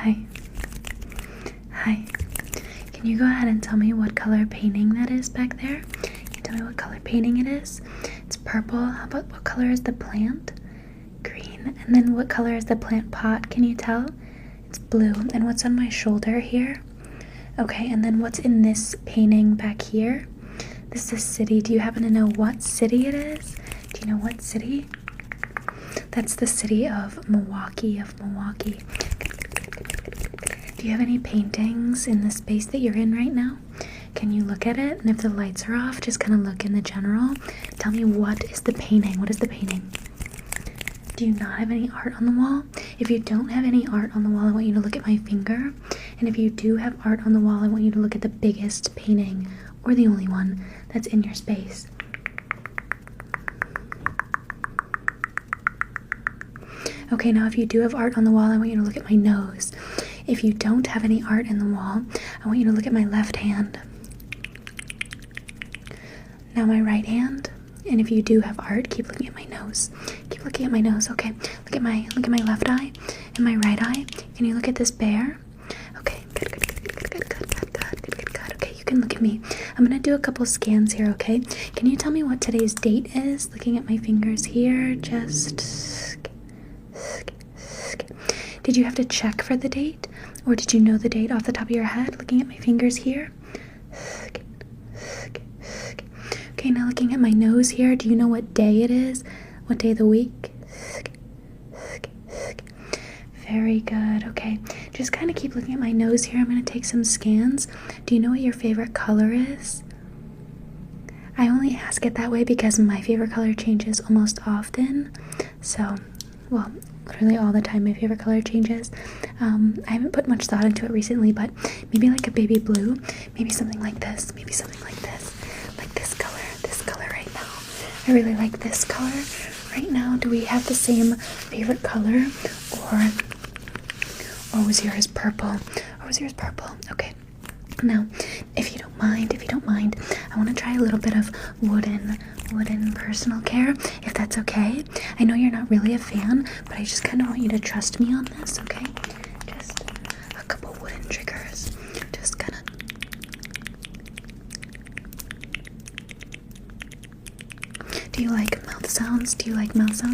Hi. Hi. Can you go ahead and tell me what color painting that is back there? Can you tell me what color painting it is? It's purple. How about what color is the plant? Green. And then what color is the plant pot? Can you tell? It's blue. And what's on my shoulder here? Okay, and then what's in this painting back here? This is a city. Do you happen to know what city it is? Do you know what city? That's the city of Milwaukee, Do you have any paintings in the space that you're in right now? Can you look at it? And if the lights are off, just kind of look in the general. Tell me, what is the painting? What is the painting? Do you not have any art on the wall? If you don't have any art on the wall, I want you to look at my finger. And if you do have art on the wall, I want you to look at the biggest painting, or the only one that's in your space. Okay, now if you do have art on the wall, I want you to look at my nose. If you don't have any art in the wall, I want you to look at my left hand. Now my right hand. And if you do have art, keep looking at my nose. Keep looking at my nose. Okay, look at my left eye and my right eye. Can you look at this bear? Okay, good. Okay, you can look at me. I'm gonna do a couple scans here, okay? Can you tell me what today's date is? Looking at my fingers here, Did you have to check for the date? Or did you know the date off the top of your head? Looking at my fingers here. Okay, now looking at my nose here, do you know what day it is? What day of the week? Very good. Okay, just kind of keep looking at my nose here. I'm going to take some scans. Do you know what your favorite color is? I only ask it that way because my favorite color changes almost often. So, well, literally all the time my favorite color changes. I haven't put much thought into it recently, but maybe like a baby blue, maybe something like this, like this color right now. I really like this color right now. Do we have the same favorite color, or was yours purple? Okay. Now, if you don't mind, I want to try a little bit of wooden personal care, if that's okay. I know you're not really a fan, but I just kind of want you to trust me on this, okay? Just a couple wooden triggers. Just kind of. Do you like mouth sounds?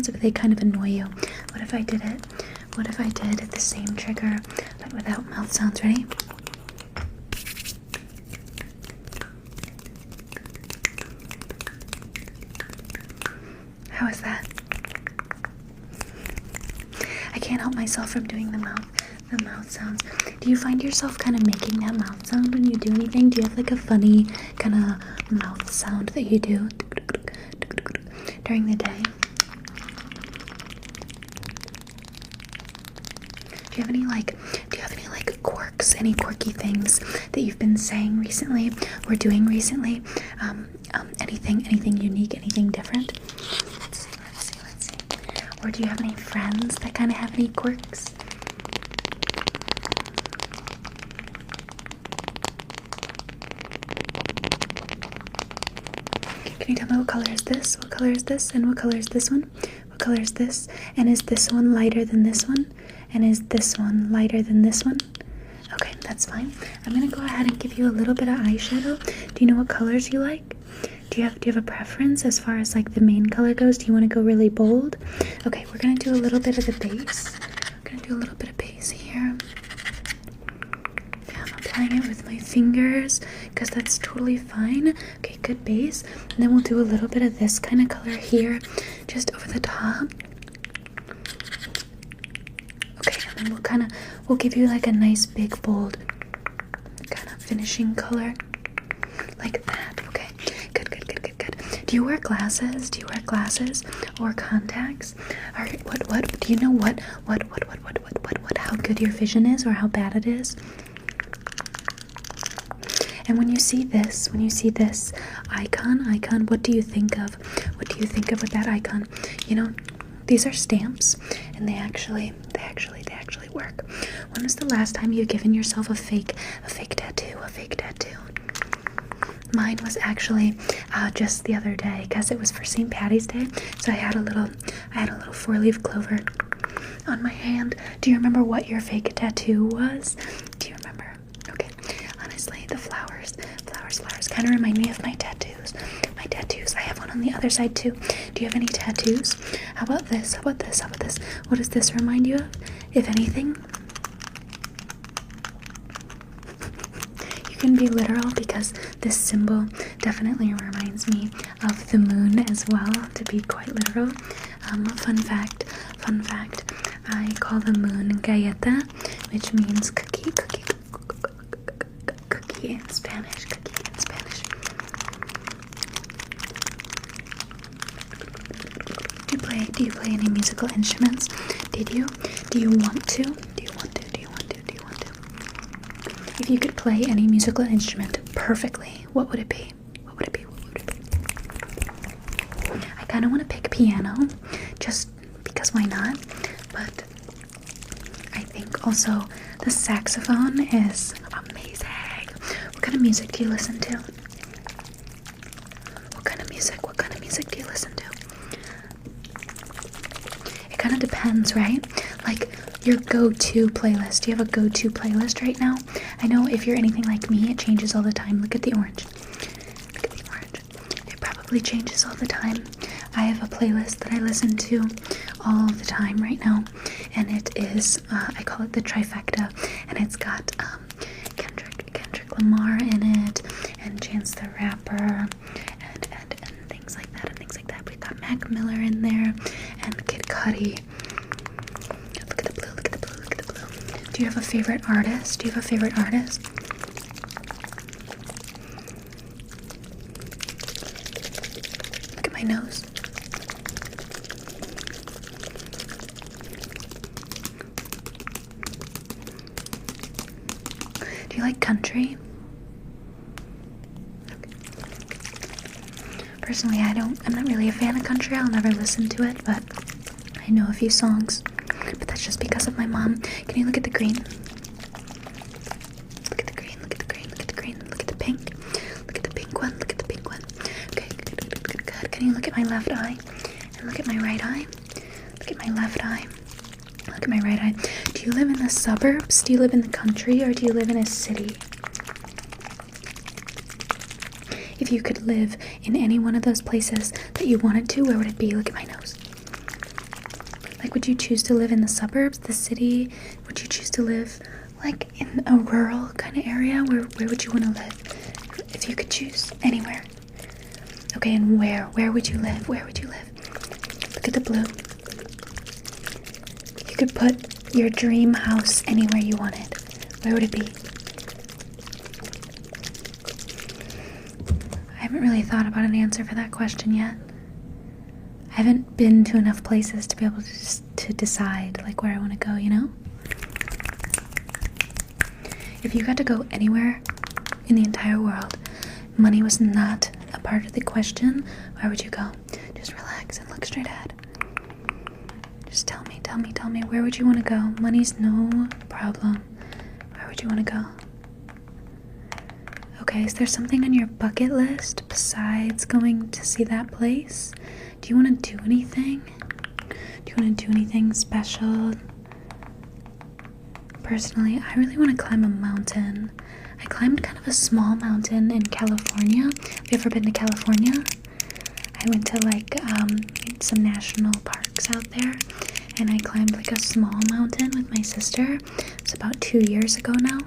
Or do they kind of annoy you? What if I did the same trigger, but without mouth sounds? Ready? How is that? I can't help myself from doing the mouth sounds. Do you find yourself kind of making that mouth sound when you do anything? Do you have like a funny kind of mouth sound that you do during the day? Do you have any quirks, any quirky things that you've been saying recently or doing recently? Anything unique, anything different? Let's see. Or do you have any friends that kind of have any quirks? Can you tell me what color is this? What color is this? And what color is this one? What color is this? And is this one lighter than this one? And is this one lighter than this one? Okay, that's fine. I'm gonna go ahead and give you a little bit of eyeshadow. Do you know what colors you like? Do you have a preference as far as like the main color goes? Do you want to go really bold? Okay, we're gonna do a little bit of the base. We're gonna do a little bit of base here. Yeah, I'm applying it with my fingers because that's totally fine. Okay, good base. And then we'll do a little bit of this kind of color here, just over the top. Okay, and then we'll give you like a nice big bold kind of finishing color like that. Okay, good. Do you wear glasses? Or contacts? Or what do you know what how good your vision is or how bad it is? And when you see this icon, what do you think of? What do you think of with that icon? You know, these are stamps, and they actually work. When was the last time you've given yourself a fake tattoo? Mine was actually just the other day because it was for St. Patty's Day. So I had a little 4-leaf clover on my hand. Do you remember what your fake tattoo was? Do you remember? Okay. Honestly, the flowers kind of remind me of my tattoos. My tattoos. I have one on the other side too. Do you have any tattoos? How about this? How about this? How about this? What does this remind you of? If anything, you can be literal because this symbol definitely reminds me of the moon as well, to be quite literal. Fun fact, I call the moon galleta, which means cookie in Spanish, Do you play any musical instruments? Did you? Do you want to? If you could play any musical instrument perfectly, what would it be? I kind of want to pick piano, just because why not? But I think also the saxophone is amazing. What kind of music do you listen to? What kind of music do you listen to? It kind of depends, right? Like your go-to playlist. Do you have a go-to playlist right now? I know if you're anything like me, it changes all the time. Look at the orange. It probably changes all the time. I have a playlist that I listen to all the time right now, and it is, I call it the trifecta, and it's got Kendrick Lamar in it, and Chance the Rapper, and things like that, We got Mac Miller in there, and Kid Cudi. Look at the blue. Do you have a favorite artist? Look at my nose. Do you like country? Personally, I'm not really a fan of country. I'll never listen to it, but I know a few songs. But that's just because of my mom. Can you look at the green? Look at the green. Look at the pink. Look at the pink one. Okay, good. Can you look at my left eye? And look at my right eye? Look at my left eye. Look at my right eye. Do you live in the suburbs? Do you live in the country? Or do you live in a city? If you could live in any one of those places that you wanted to, where would it be? Look at my nose. Like, would you choose to live in the suburbs, the city? Would you choose to live, like, in a rural kind of area? Where would you want to live? If you could choose anywhere. Okay, and where? Where would you live? Look at the blue. You could put your dream house anywhere you wanted. Where would it be? I haven't really thought about an answer for that question yet. I haven't been to enough places to be able to decide like where I want to go, you know? If you got to go anywhere in the entire world, money was not a part of the question, where would you go? Just relax and look straight ahead. Just tell me, where would you want to go? Money's no problem. Where would you want to go? Okay, is there something on your bucket list besides going to see that place? Do you want to do anything? Special? Personally, I really want to climb a mountain. I climbed kind of a small mountain in California. Have you ever been to California? I went to like some national parks out there, and I climbed like a small mountain with my sister. It's about 2 years ago now,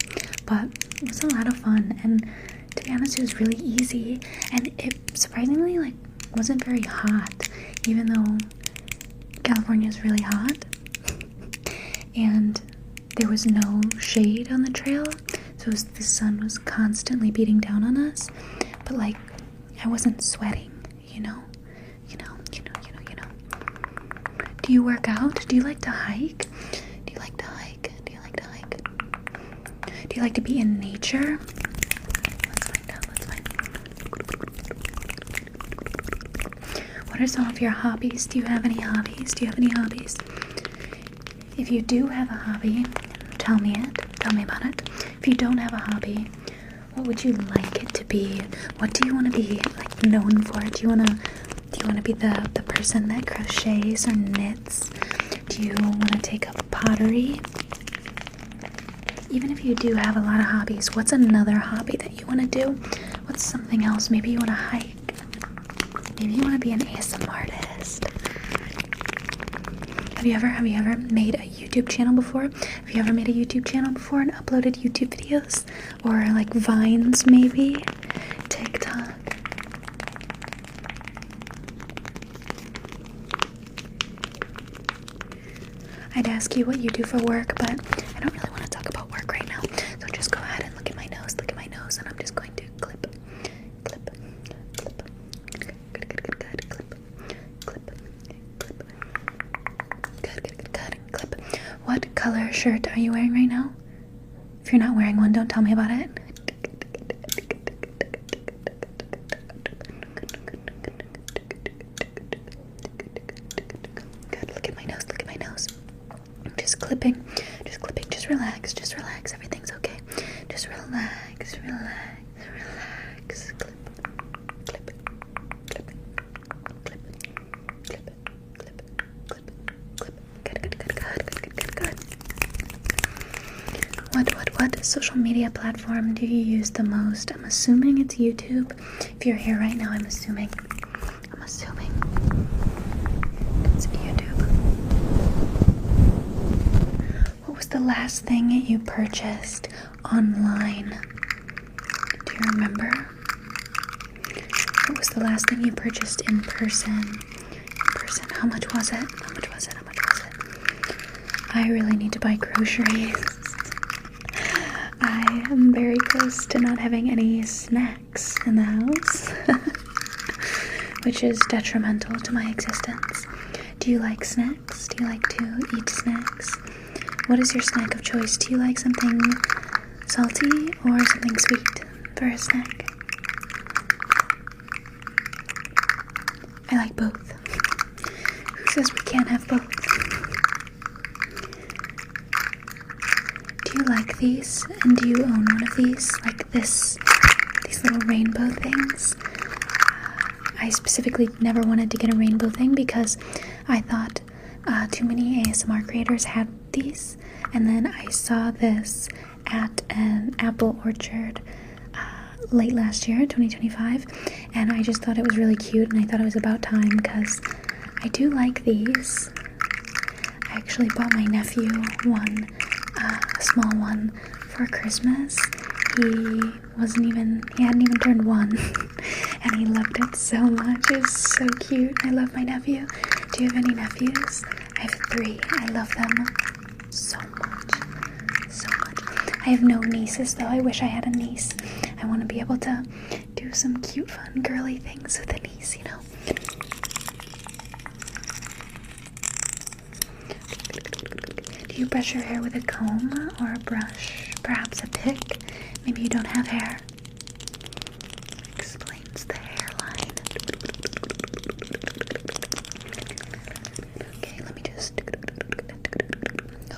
but it was a lot of fun, and to be honest, it was really easy, and it surprisingly like wasn't very hot, even though California is really hot, and there was no shade on the trail, so the sun was constantly beating down on us, but like I wasn't sweating, you know. Do you work out? Do you like to hike? Do you like to be in nature? Let's find out. What are some of your hobbies? Do you have any hobbies? If you do have a hobby, tell me about it. If you don't have a hobby, what would you like it to be? What do you want to be like known for? Do you want to be the person that crochets or knits? Do Do you want to take up pottery? Even if you do have a lot of hobbies, what's another hobby that you want to do? What's something else? Maybe you want to hike. Maybe you want to be an ASMR artist. Have you ever made a YouTube channel before? Have you ever made a YouTube channel before and uploaded YouTube videos? Or like Vines maybe? TikTok? I'd ask you what you do for work, but I don't really want to talk about work right now. So just go ahead and look at my nose, and I'm just going to clip. Good. What color shirt are you wearing right now? If you're not wearing one, don't tell me about it. Good, look at my nose. I'm just clipping, just relax, everything's okay. Just relax. Clip. What social media platform do you use the most? I'm assuming it's YouTube. If you're here right now, I'm assuming it's YouTube. What was the last thing you purchased online? Do you remember? What was the last thing you purchased in person? How much was it? I really need to buy groceries. I am very close to not having any snacks in the house, which is detrimental to my existence. Do you like snacks? Do you like to eat snacks? What is your snack of choice? Do you like something salty or something sweet for a snack? I like both. Who says we can't have both? Do you like these? And do you own one of these? Like these little rainbow things? I specifically never wanted to get a rainbow thing because I thought too many ASMR creators had these. And then I saw this at an apple orchard late last year, 2025. And I just thought it was really cute, and I thought it was about time because I do like these. I actually bought my nephew one, a small one, for Christmas. He hadn't even turned one, and he loved it so much. It's so cute. I love my nephew. Do you have any nephews? I have 3. I love them so much. I have no nieces though. I wish I had a niece. I want to be able to do some cute, fun, girly things with a niece, you know. Do you brush your hair with a comb or a brush? Perhaps a pick? Maybe you don't have hair. Explains the hairline. Okay, let me just...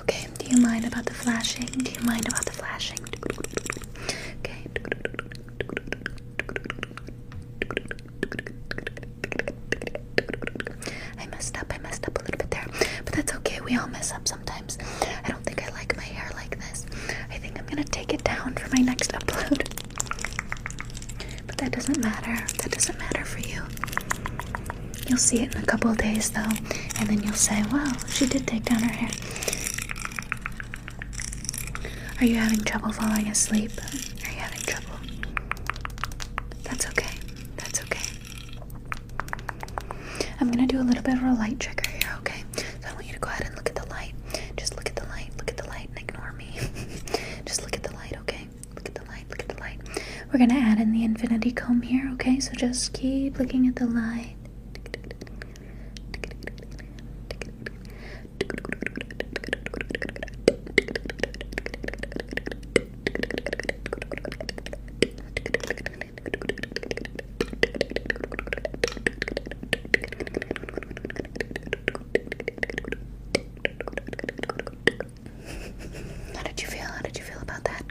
Okay, do you mind about the flashing? Okay. I messed up a little bit there, but that's okay. We all mess up sometimes. I don't think I like my hair like this. I think I'm gonna take it down for my next upload. But that doesn't matter. That doesn't matter for you. You'll see it in a couple of days though, and then you'll say, wow, she did take down her hair. Are you having trouble falling asleep? Are you having trouble? That's okay. I'm gonna do a little bit of a light trigger here, okay? So I want you to go ahead and look at the light. Just look at the light and ignore me. Just look at the light, okay? Look at the light. We're gonna add in the infinity comb here, okay? So just keep looking at the light. How did you feel about that?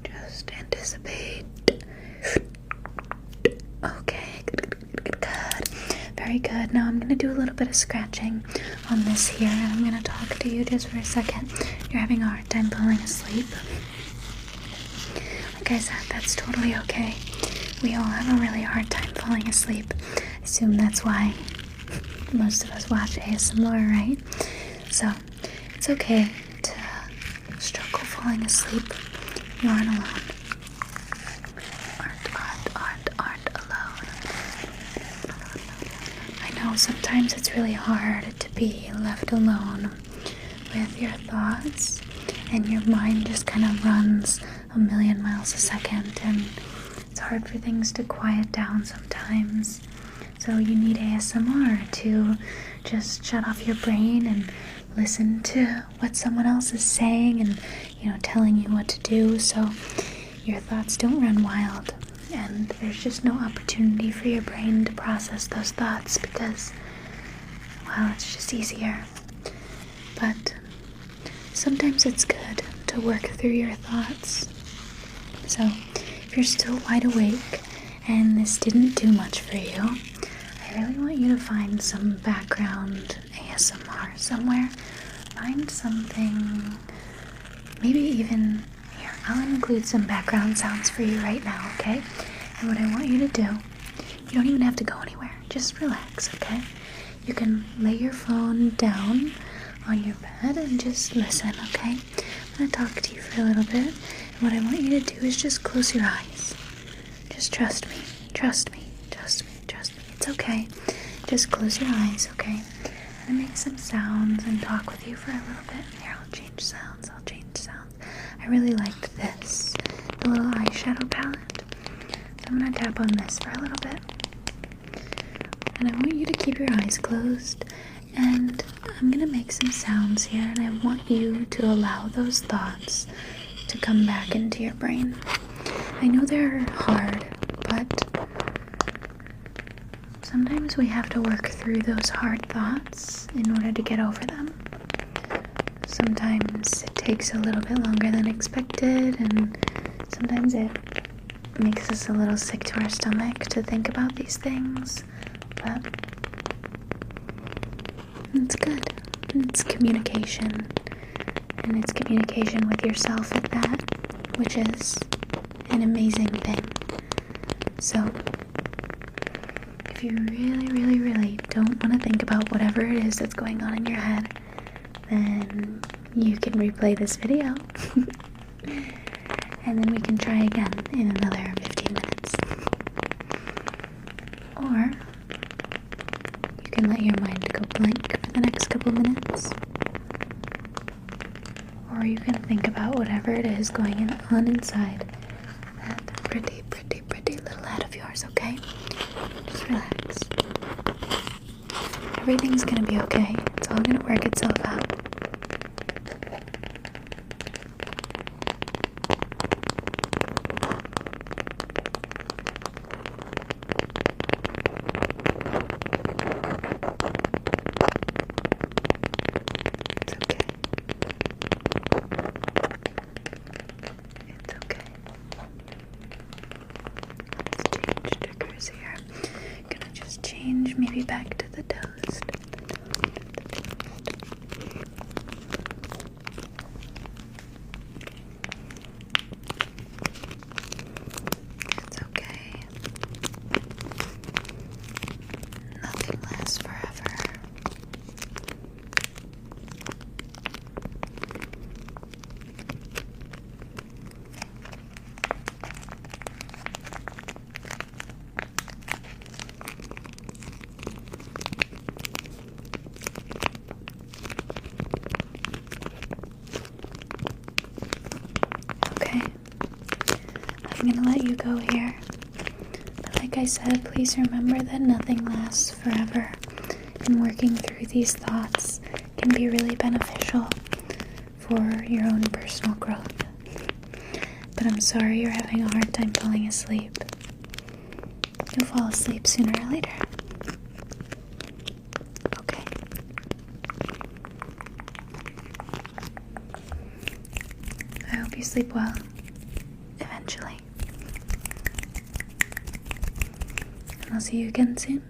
Just anticipate. little bit of scratching on this here, and I'm going to talk to you just for a second. You're having a hard time falling asleep. Like I said, that's totally okay. We all have a really hard time falling asleep. I assume that's why most of us watch ASMR, right? So, it's okay to struggle falling asleep. You aren't alone. Aren't alone. I know sometimes it's really hard to be left alone with your thoughts, and your mind just kind of runs a million miles a second, and it's hard for things to quiet down sometimes. So you need ASMR to just shut off your brain and listen to what someone else is saying and, telling you what to do, so your thoughts don't run wild, and there's just no opportunity for your brain to process those thoughts because, well, it's just easier. But sometimes it's good to work through your thoughts. So if you're still wide awake and this didn't do much for you, I really want you to find some background ASMR somewhere. Find something, maybe even here, I'll include some background sounds for you right now, okay? And what I want you to do, you don't even have to go anywhere, just relax, okay? You can lay your phone down on your bed and just listen, okay? I'm gonna talk to you for a little bit, and what I want you to do is just close your eyes. Just trust me, trust me, trust me, trust me. It's okay. Just close your eyes, okay? I'm gonna make some sounds and talk with you for a little bit. Here, I'll change sounds. I really liked this, the little eyeshadow palette. So I'm gonna tap on this for a little bit. And I want you to keep your eyes closed, and I'm gonna make some sounds here, and I want you to allow those thoughts to come back into your brain. I know they're hard, but sometimes we have to work through those hard thoughts in order to get over them. Sometimes it takes a little bit longer than expected, and sometimes it makes us a little sick to our stomach to think about these things, but it's good. It's communication, and it's communication with yourself at that, which is an amazing thing. So if you really don't want to think about whatever it is that's going on in your head, then you can replay this video and then we can try again in another 15 minutes. Or you can let your mind go blank for the next couple minutes. Or you can think about whatever it is going on inside that pretty little head of yours, okay? Just relax. Everything's gonna be okay. It's all gonna work itself out. Maybe back to the toast. It's okay. Nothing lasts forever. I'm gonna let you go here, but like I said, please remember that nothing lasts forever, and working through these thoughts can be really beneficial for your own personal growth. But I'm sorry you're having a hard time falling asleep. You'll fall asleep sooner or later. Okay. I hope you sleep well. Eventually. And I'll see you again soon.